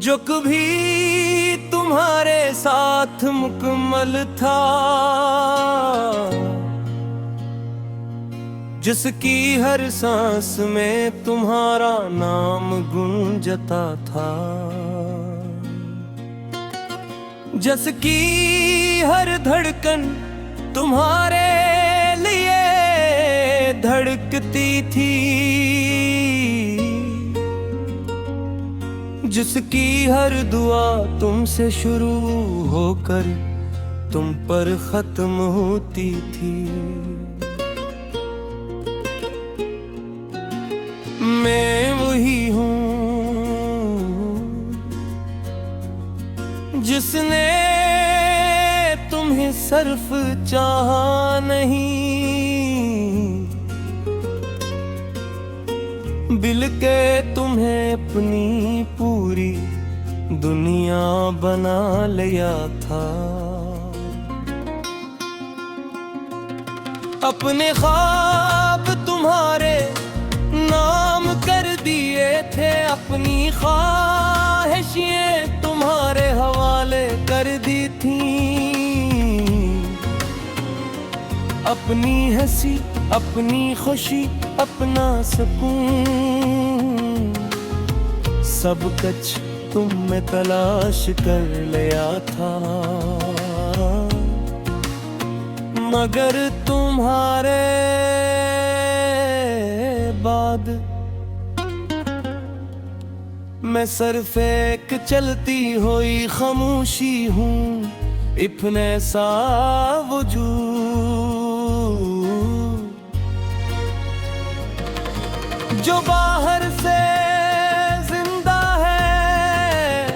जो कभी तुम्हारे साथ मुकम्मल था, जिसकी हर सांस में तुम्हारा नाम गूंजता था, जिसकी हर धड़कन तुम्हारे लिए धड़कती थी, जिसकी हर दुआ तुमसे शुरू होकर तुम पर खत्म होती थी। मैं वही हूँ जिसने तुम्हें सिर्फ चाहा नहीं, दिल के तुम्हें अपनी पूरी दुनिया बना लिया था। अपने ख्वाब तुम्हारे नाम कर दिए थे, अपनी ख्वाहिशें तुम्हारे हवाले कर दी थी। अपनी हंसी, अपनी खुशी, अपना सुकून सब कुछ तुम में तलाश कर लिया था, मगर तुम्हारे बाद मैं सिर्फ एक चलती हुई खामोशी हूँ, इतने सा वजूद जो बाहर से जिंदा है,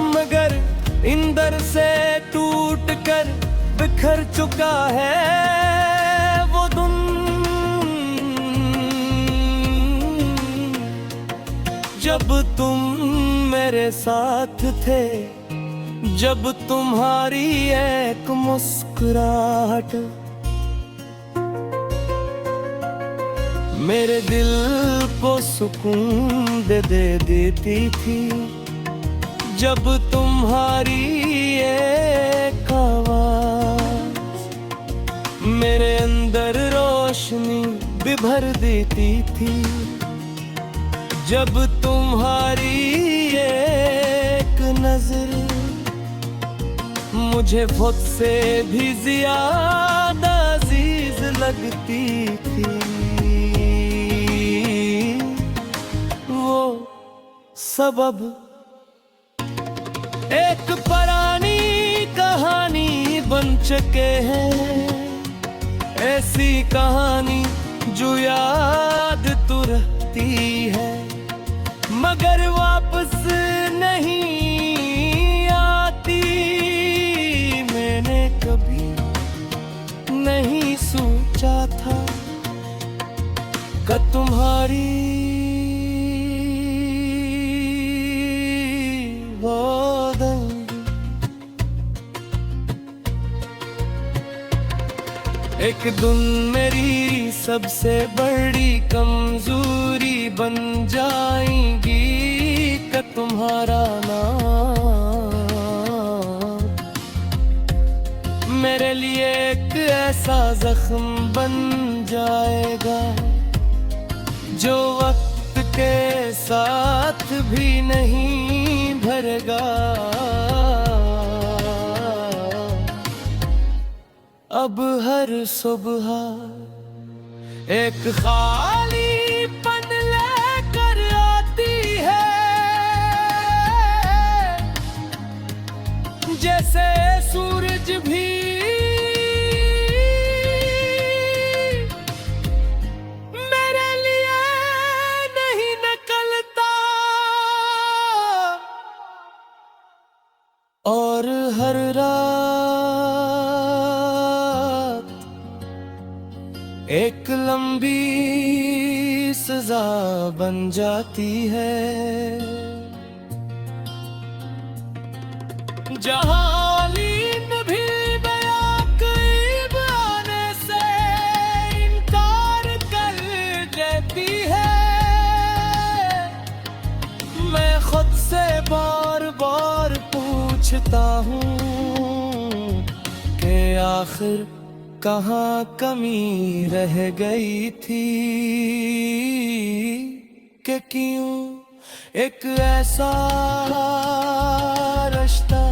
मगर अंदर से टूट कर बिखर चुका है। वो तुम जब तुम मेरे साथ थे, जब तुम्हारी एक मुस्कुराहट मेरे दिल को सुकून दे देती थी, जब तुम्हारी एक आवाज़ मेरे अंदर रोशनी भी भर देती थी, जब तुम्हारी एक नजर मुझे खुद से भी ज्यादा अजीज लगती थी। वो सबब एक पुरानी कहानी बन चुके हैं, ऐसी कहानी जो याद तो रहती है मगर वापस नहीं आती। मैंने कभी नहीं सोचा था कि तुम्हारी एक दिन मेरी सबसे बड़ी कमजोरी बन जाएगी कि तुम्हारा नाम मेरे लिए एक ऐसा जख्म बन जाएगा जो वक्त के साथ भी नहीं भरेगा। अब हर सुबह एक खाली पन लेकर आती है, जैसे सूरज भी मेरे लिए नहीं निकलता, और हर रात एक लंबी सजा बन जाती है, जहां नींद भी बेअकीब आने से इनकार कर देती है। मैं खुद से सोचता हूँ कि आखिर कहाँ कमी रह गई थी, कि क्यों एक ऐसा रिश्ता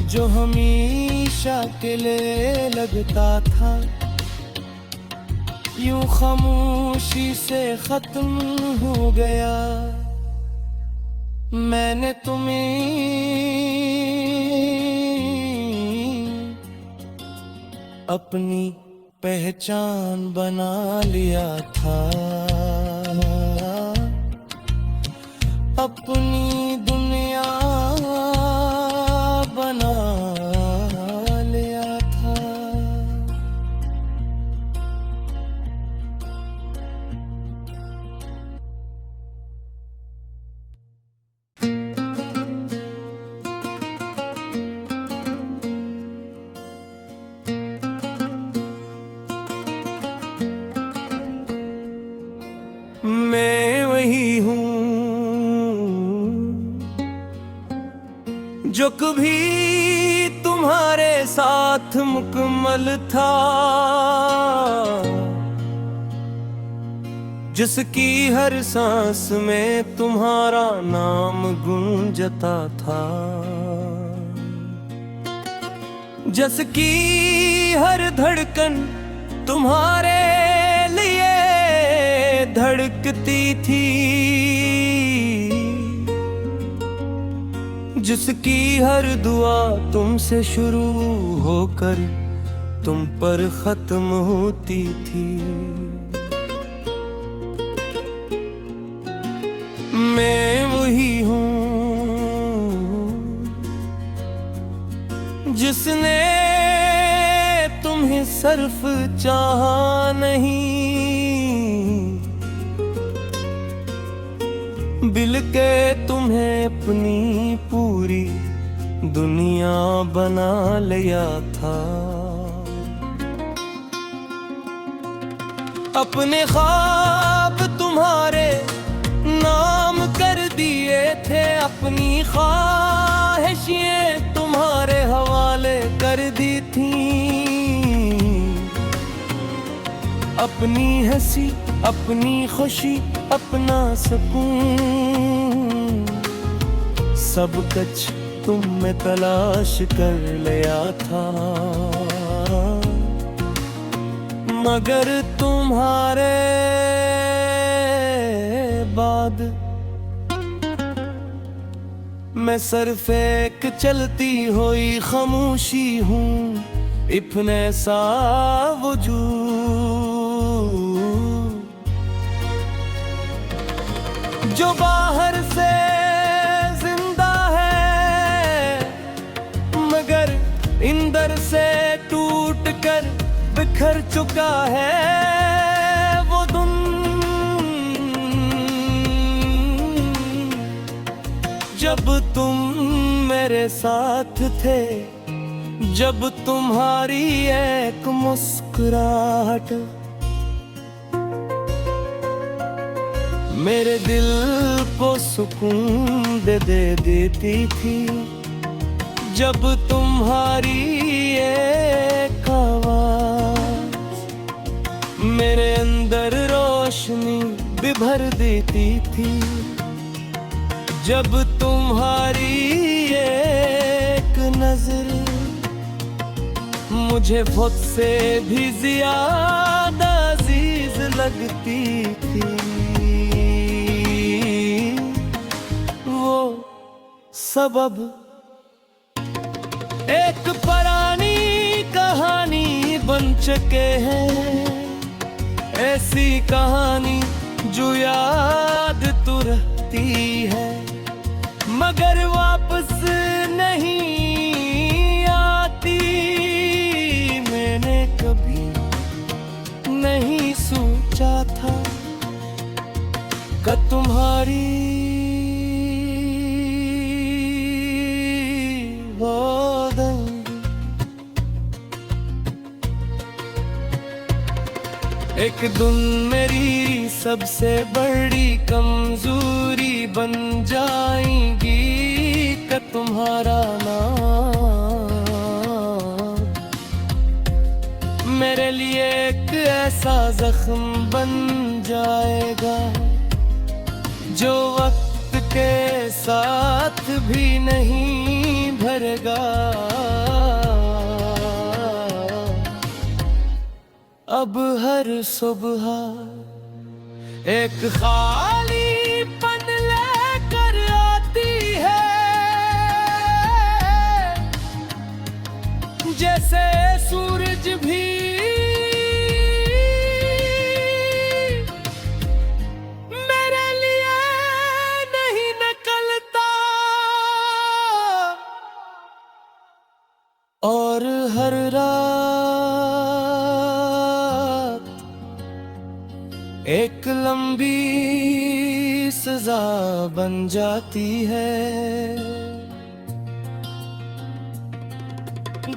जो हमेशा के लिए लगता था, यूं खामोशी से खत्म हो गया। मैंने तुम्हें अपनी पहचान बना लिया था, अपनी दुनिया बना लिया था। मैं वही हूँ जो कभी तुम्हारे साथ मुकम्मल था, जिसकी हर सांस में तुम्हारा नाम गूंजता था, जिसकी हर धड़कन तुम्हारे लिए धड़कती थी, जिसकी हर दुआ तुमसे शुरू होकर तुम पर खत्म होती थी। मैं वही हूँ जिसने तुम्हें सिर्फ चाहा नहीं, बिल के तुम्हें अपनी पूरी दुनिया बना लिया था। अपने ख्वाब तुम्हारे नाम कर दिए थे, अपनी ख्वाहिशें तुम्हारे हवाले कर दी थी, अपनी हंसी अपनी खुशी अपना सुकून सब कुछ तुम में तलाश कर लिया था, मगर तुम्हारे बाद मैं सिर्फ एक चलती हुई खामोशी हूँ, इतने सा वजूद जो बाहर से जिंदा है, मगर अंदर से टूट कर बिखर चुका है वो दिन जब तुम मेरे साथ थे, जब तुम्हारी एक मुस्कुराहट मेरे दिल को सुकून दे देती थी, जब तुम्हारी एक आवाज़ मेरे अंदर रोशनी भी भर देती थी, जब तुम्हारी एक नजर मुझे खुद से भी ज्यादा अजीज लगती थी। वो सबब एक पुरानी कहानी बन चुके हैं, ऐसी कहानी जो याद तो रहती है मगर वापस नहीं आती। मैंने कभी नहीं सोचा था कि तुम्हारी एक दिन मेरी सबसे बड़ी कमजोरी बन जाएगी, कि तुम्हारा नाम मेरे लिए एक ऐसा जख्म बन जाएगा जो वक्त के साथ भी नहीं भरेगा। अब हर सुबह एक खालीपन लेकर आती है, जैसे सूरज भी मेरे लिए नहीं निकलता, और हर रात एक लंबी सजा बन जाती है,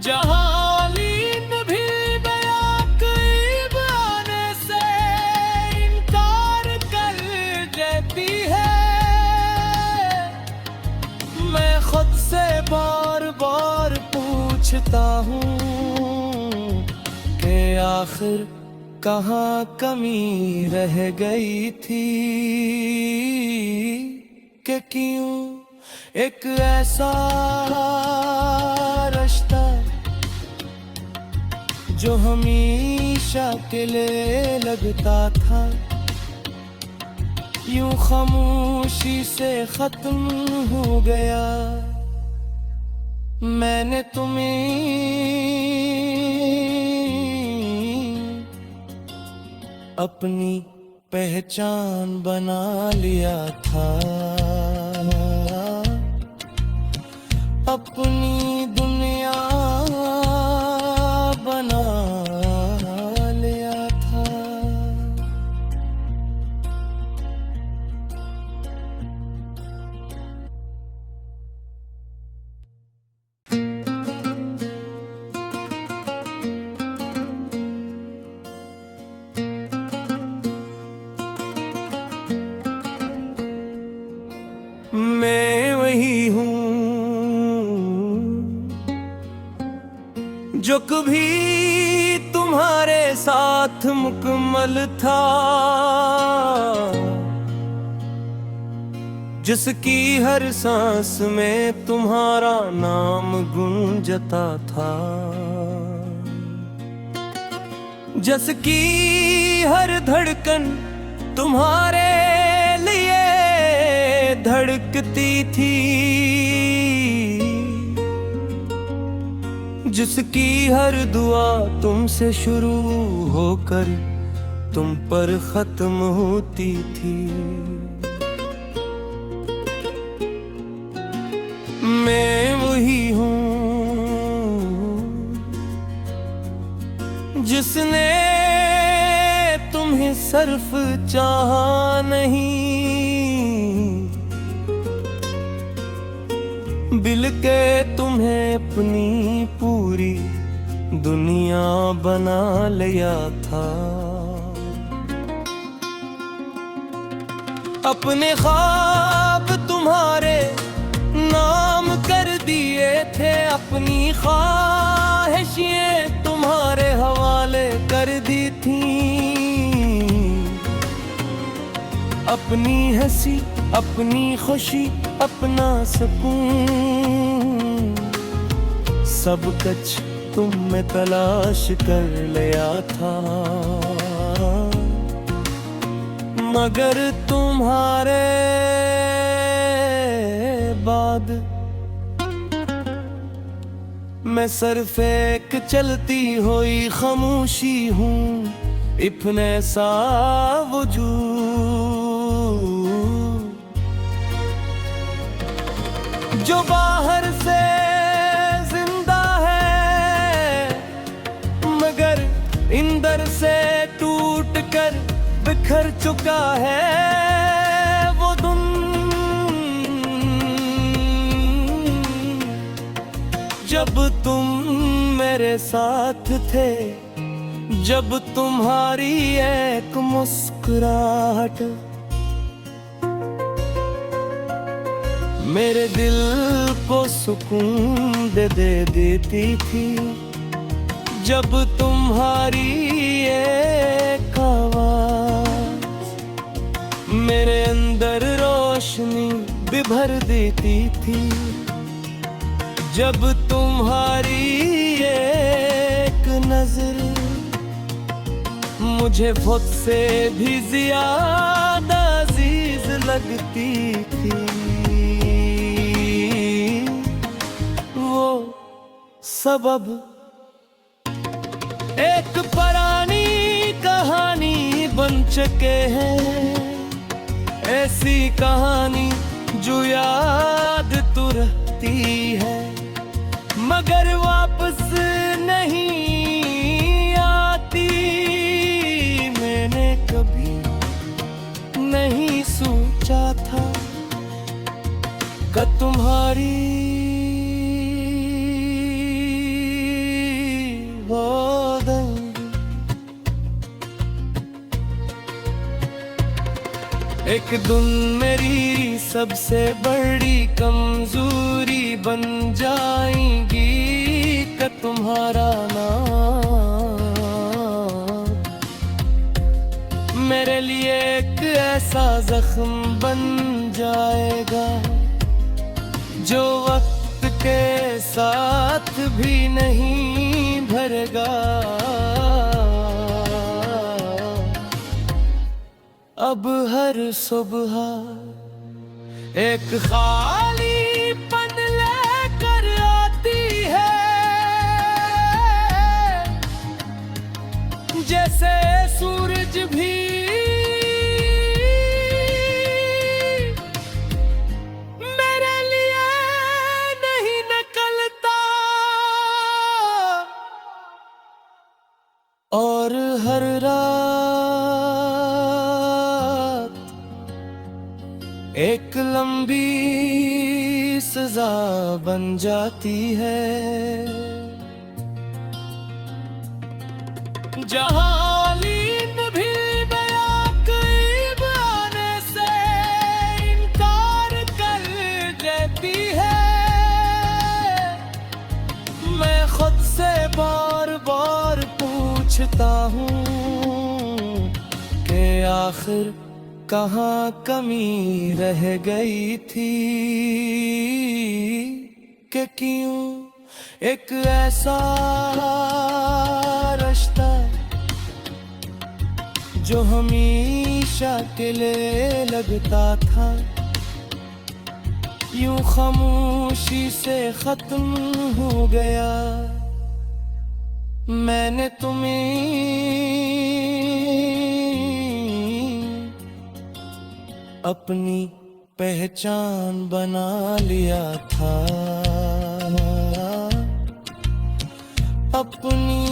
जहां नींद भी बेअकीब आने से इनकार कर देती है। मैं खुद से बार बार पूछता हूँ कि आखिर कहाँ कमी रह गई थी, कि क्यों एक ऐसा रिश्ता जो हमेशा के लिए लगता था, यूं खामोशी से खत्म हो गया। मैंने तुम्हें अपनी पहचान बना लिया था, अपनी दुनिया बना लिया था। मैं वही हूँ जो कभी तुम्हारे साथ मुकम्मल था, जिसकी हर सांस में तुम्हारा नाम गूंजता था, जिसकी हर धड़कन तुम्हारे लिए धड़कती थी, जिसकी हर दुआ तुमसे शुरू होकर तुम पर खत्म होती थी। मैं वही हूँ जिसने तुम्हें सिर्फ चाहा नहीं, बिल के तुम्हें अपनी पूरी दुनिया बना लिया था। अपने ख्वाब तुम्हारे नाम कर दिए थे, अपनी ख्वाहिशें तुम्हारे हवाले कर दी थी, अपनी हंसी अपनी खुशी अपना सुकून सब कुछ तुम में तलाश कर लिया था, मगर तुम्हारे बाद मैं सिर्फ एक चलती हुई खामोशी हूँ, इतने सा वजूद जो बाहर से जिंदा है मगर इंदर से टूट कर बिखर चुका है। वो तुम जब तुम मेरे साथ थे, जब तुम्हारी एक मुस्कुराहट मेरे दिल को सुकून दे देती थी जब तुम्हारी एक आवाज़ मेरे अंदर रोशनी भी भर देती थी। जब तुम्हारी एक नजर मुझे खुद से भी ज्यादा अजीज लगती थी। वो सबब एक पुरानी कहानी बन चुके हैं, ऐसी कहानी जो याद तो रहती है मगर वापस नहीं आती। मैंने कभी नहीं सोचा था कि तुम्हारी वो एक दिन मेरी सबसे बड़ी कमजोरी बन जाएगी कि तुम्हारा नाम मेरे लिए एक ऐसा जख्म बन जाएगा जो वक्त के साथ भी नहीं भरेगा। अब हर सुबह एक खाली पन लेकर आती है, जैसे सूरज भी मेरे लिए नहीं निकलता और हर रात एक लंबी सजा बन जाती है, जहां नींद भी बेअकीब आने से इनकार कर देती है। मैं खुद से बार बार पूछता हूँ कि आखिर कहाँ कमी रह गई थी कि क्यों एक ऐसा रिश्ता जो हमेशा के लिए लगता था यूं खामोशी से खत्म हो गया। मैंने तुम्हें अपनी पहचान बना लिया था, अपनी